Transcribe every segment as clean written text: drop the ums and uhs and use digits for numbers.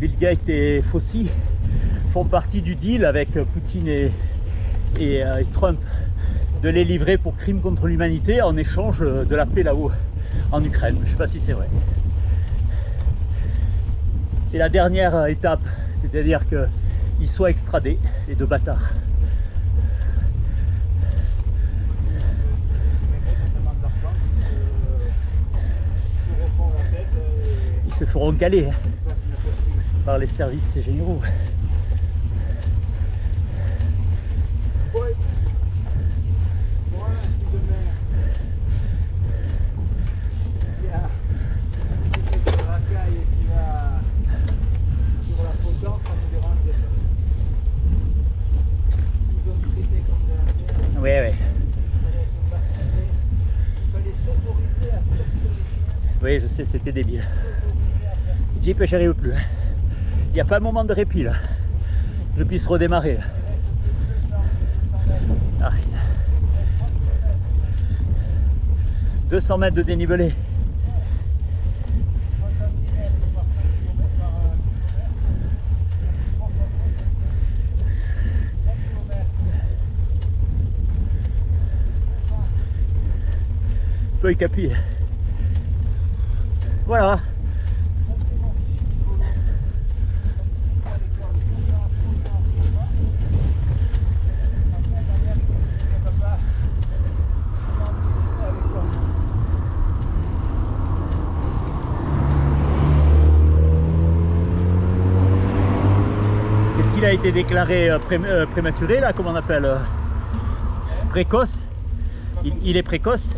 Bill Gates et Fauci font partie du deal avec Poutine et Trump de les livrer pour crimes contre l'humanité en échange de la paix là-haut en Ukraine. Je ne sais pas si c'est vrai. C'est la dernière étape, c'est-à-dire qu'ils soient extradés, les deux bâtards. Ils se feront caler par les services généraux. Oui, oui. Oui, je sais, c'était débile. Jeep, j'y arrive plus. Il n'y a pas un moment de répit là. Je puisse redémarrer. Ah. 200 mètres de dénivelé. Peu capi. Voilà. Qu'est-ce qu'il a été déclaré prématuré là, comment on appelle précoce? Il est précoce.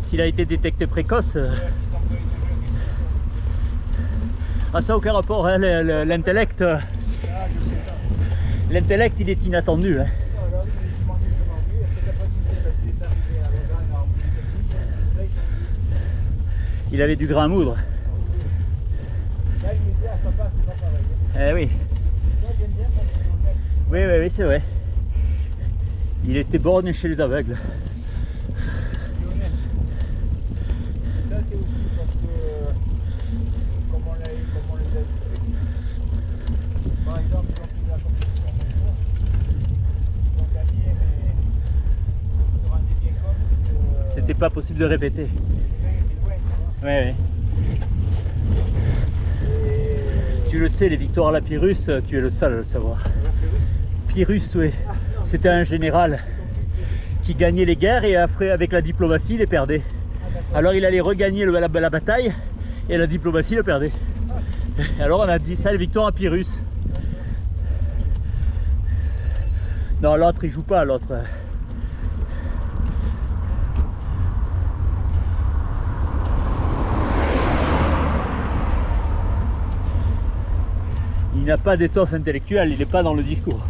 S'il a été détecté précoce, ça n'a aucun rapport, hein, l'intellect. L'intellect, il est inattendu. Hein. Il avait du grain à moudre. Eh oui. Oui, oui, oui, c'est vrai. Il était borgne chez les aveugles. C'était pas possible de répéter. Ouais, ouais. Tu le sais, les victoires à la Pyrrhus, tu es le seul à le savoir. Pyrrhus, oui. C'était un général qui gagnait les guerres et après, avec la diplomatie, il les perdait. Alors il allait regagner la bataille et la diplomatie le perdait. Alors on a dit ça, les victoires à Pyrrhus. Non, l'autre il joue pas, l'autre. Il n'a pas d'étoffe intellectuelle, il n'est pas dans le discours.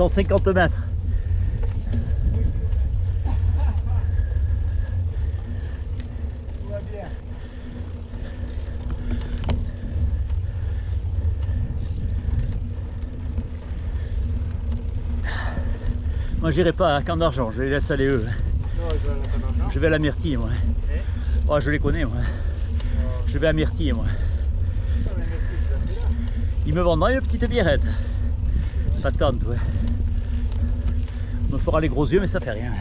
150 mètres. Tout va bien. Moi j'irai pas à Camp d'Argent, je les laisse aller eux. Non, je vais à la Camp d'Argent. Je vais à la Myrtille moi. Eh? Oh, je les connais moi. Je vais à Myrtille moi. Ah, mais merci, je vais là. Ils me vendront une petite biérette. Pas tente, ouais. On me fera les gros yeux mais ça fait rien.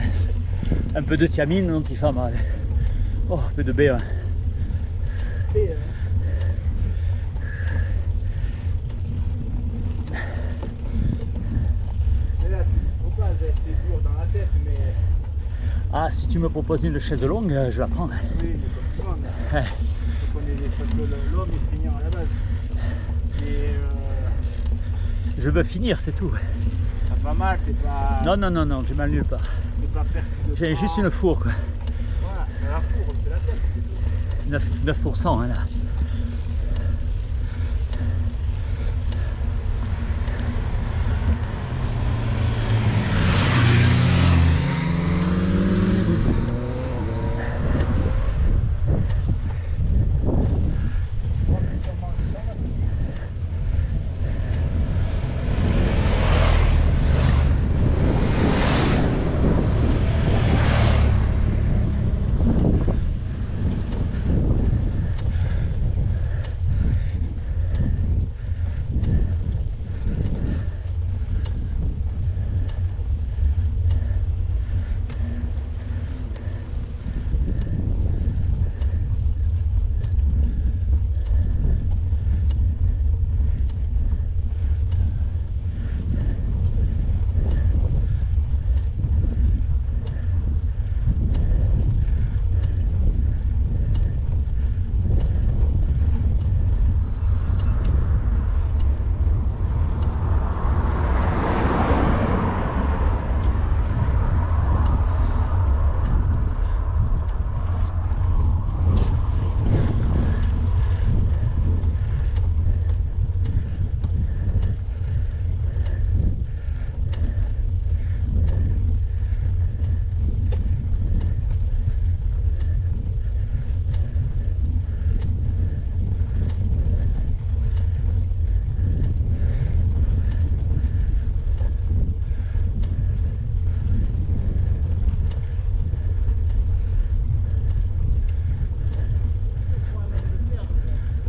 Un peu de thiamine, non t'y fait mal. Oh, un peu de B. Ouais. Et, mais là, tu proposes, c'est dur dans la tête, mais Ah, si tu me proposes une chaise longue, je la prends. oui, mais comme tout le monde. Ouais. Faut qu'on ait des choses que l'homme est feignant à la base. Et Je veux finir, c'est tout. t'as pas mal, t'es pas. Non, non, non, non, j'ai mal nulle part. T'es pas perdu de J'ai temps. juste une fourre, quoi. Voilà, mais la fourre, c'est la tête, c'est tout. 9%, hein, là.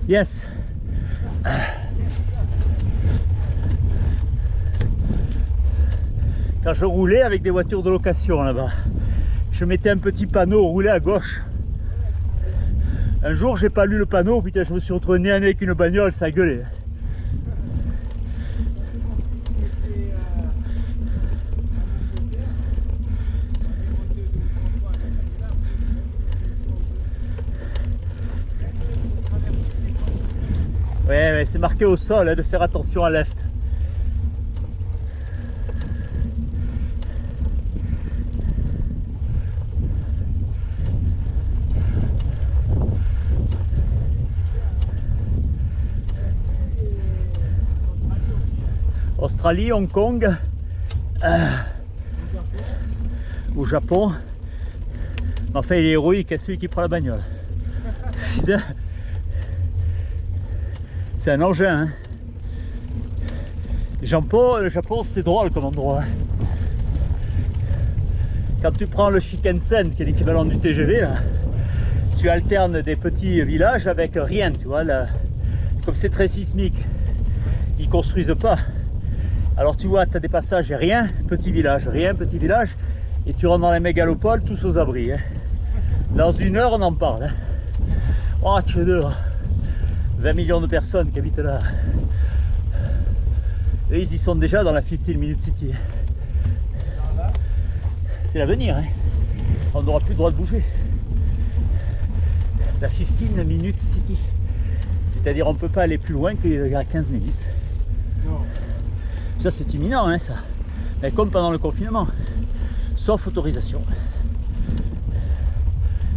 Yes. Quand je roulais avec des voitures de location là-bas, je mettais un petit panneau roulé à gauche. Un jour, j'ai pas lu le panneau, putain, je me suis retrouvé nez à nez avec une bagnole, ça a gueulé. Ouais, c'est marqué au sol hein, de faire attention à left. Australie, Hong Kong, au Japon. Enfin, il est héroïque, celui qui prend la bagnole. Putain. C'est un engin. Hein. Le Japon, c'est drôle comme endroit. Quand tu prends le Shinkansen, qui est l'équivalent du TGV, là, tu alternes des petits villages avec rien, tu vois. Là, comme c'est très sismique, ils construisent pas. Alors tu vois, tu as des passages et rien, petit village, rien, petit village, et tu rentres dans les mégalopoles, tous aux abris. Hein. Dans une heure, on en parle. Hein. Oh, tu es deux. 20 millions de personnes qui habitent là. Et ils y sont déjà dans la 15 Minute City. C'est l'avenir. Hein. On n'aura plus le droit de bouger. La 15 Minute City. C'est-à-dire on ne peut pas aller plus loin qu'il y a 15 minutes. Non. Ça c'est imminent, hein, ça. Mais comme pendant le confinement. Sauf autorisation.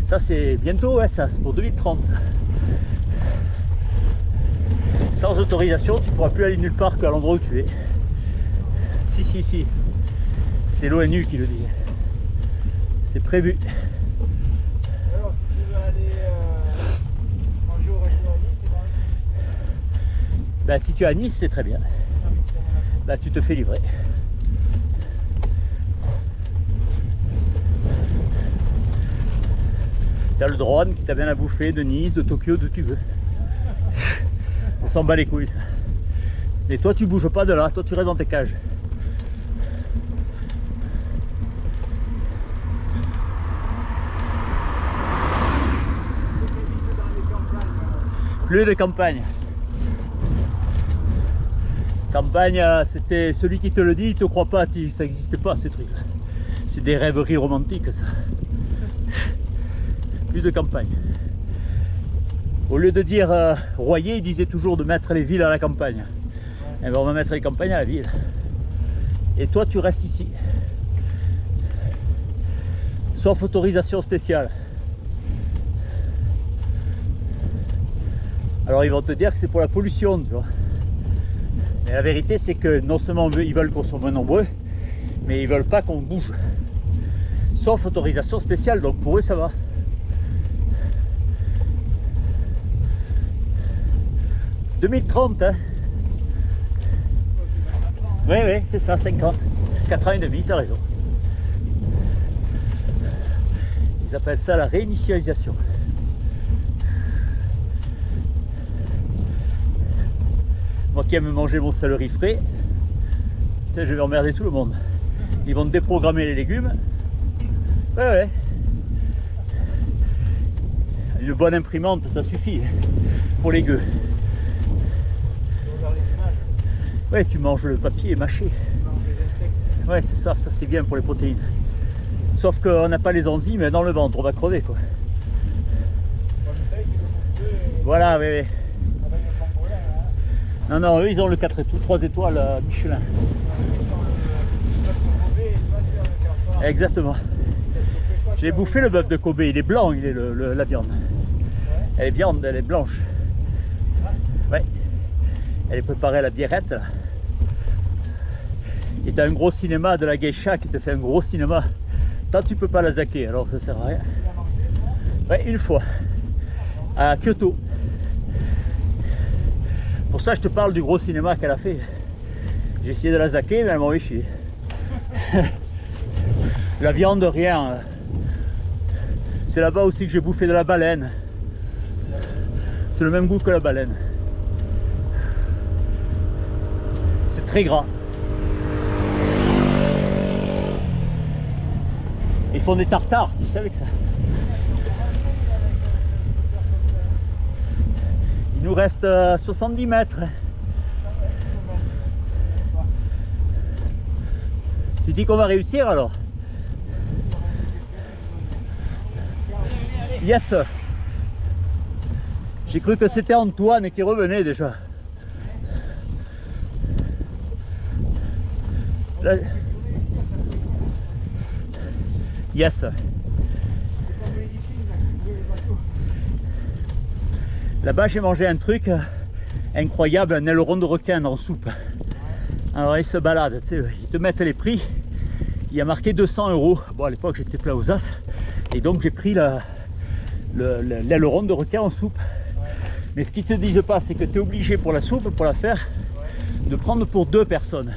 Ça c'est bientôt, hein, ça. C'est pour 2030. Sans autorisation, tu ne pourras plus aller nulle part qu'à l'endroit où tu es. Si. C'est l'ONU qui le dit. C'est prévu. Alors, si tu veux aller manger au resto à Nice, c'est dans le... Ben, si tu es à Nice, c'est très bien. Là, tu te fais livrer. T'as le drone qui t'a bien à bouffer de Nice, de Tokyo, d'où tu veux. On s'en bat les couilles, ça. Mais toi, tu bouges pas de là, toi, tu restes dans tes cages. Plus de campagne. Campagne, c'était celui qui te le dit, il te croit pas, ça n'existe pas ces trucs-là. C'est des rêveries romantiques, ça. Plus de campagne. Au lieu de dire Royer, il disait toujours de mettre les villes à la campagne. Eh ben, on va mettre les campagnes à la ville. Et toi, tu restes ici. Sauf autorisation spéciale. Alors ils vont te dire que c'est pour la pollution, tu vois. Mais la vérité, c'est que non seulement ils veulent qu'on soit moins nombreux, mais ils veulent pas qu'on bouge. Sauf autorisation spéciale, donc pour eux ça va. « 2030, hein. Oui, c'est ça, 5 ans. 4 ans et demi, tu as raison. Ils appellent ça la réinitialisation. Moi qui aime manger mon céleri frais, je vais emmerder tout le monde. Ils vont déprogrammer les légumes. Ouais. Une bonne imprimante, ça suffit pour les gueux. Ouais, tu manges le papier mâché. Ouais, c'est ça c'est bien pour les protéines. Sauf qu'on n'a pas les enzymes dans le ventre, on va crever quoi. Voilà, oui. Non, eux ils ont le 4 étoiles, 3 étoiles Michelin. Exactement. J'ai bouffé le bœuf de Kobe, il est blanc, il est la viande. Elle est blanche. Ouais. Elle est préparée à la biérette. Là. Et t'as un gros cinéma de la geisha qui te fait un gros cinéma. Tant tu peux pas la zaquer, alors ça sert à rien. Ouais, une fois. À Kyoto. Pour ça je te parle du gros cinéma qu'elle a fait. J'ai essayé de la zaquer, mais elle m'a envoyé chier. La viande, rien. C'est là-bas aussi que j'ai bouffé de la baleine. C'est le même goût que la baleine. C'est très gras. Ils font des tartares, tu sais, avec ça. Il nous reste 70 mètres. Tu dis qu'on va réussir alors? Yes. J'ai cru que c'était Antoine qui revenait déjà. Là... Yes. Là-bas j'ai mangé un truc incroyable, un aileron de requin en soupe. Alors ils se baladent, tu sais, ils te mettent les prix. Il y a marqué 200 €. Bon, à l'époque j'étais plein aux as. Et donc j'ai pris l'aileron de requin en soupe. Mais ce qu'ils te disent pas, c'est que tu es obligé pour la soupe, pour la faire, de prendre pour 2 personnes.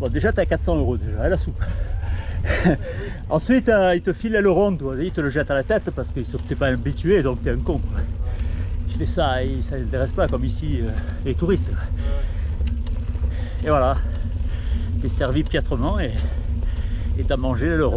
Bon, déjà tu as 400 € déjà, la soupe. Ensuite ils te filent l'aileron, ils te le jettent à la tête parce que tu n'es pas habitué, donc tu es un con quoi. Je fais ça, et ça ne l'intéresse pas comme ici les touristes. Et voilà, tu es servi piètrement et tu as mangé l'aileron.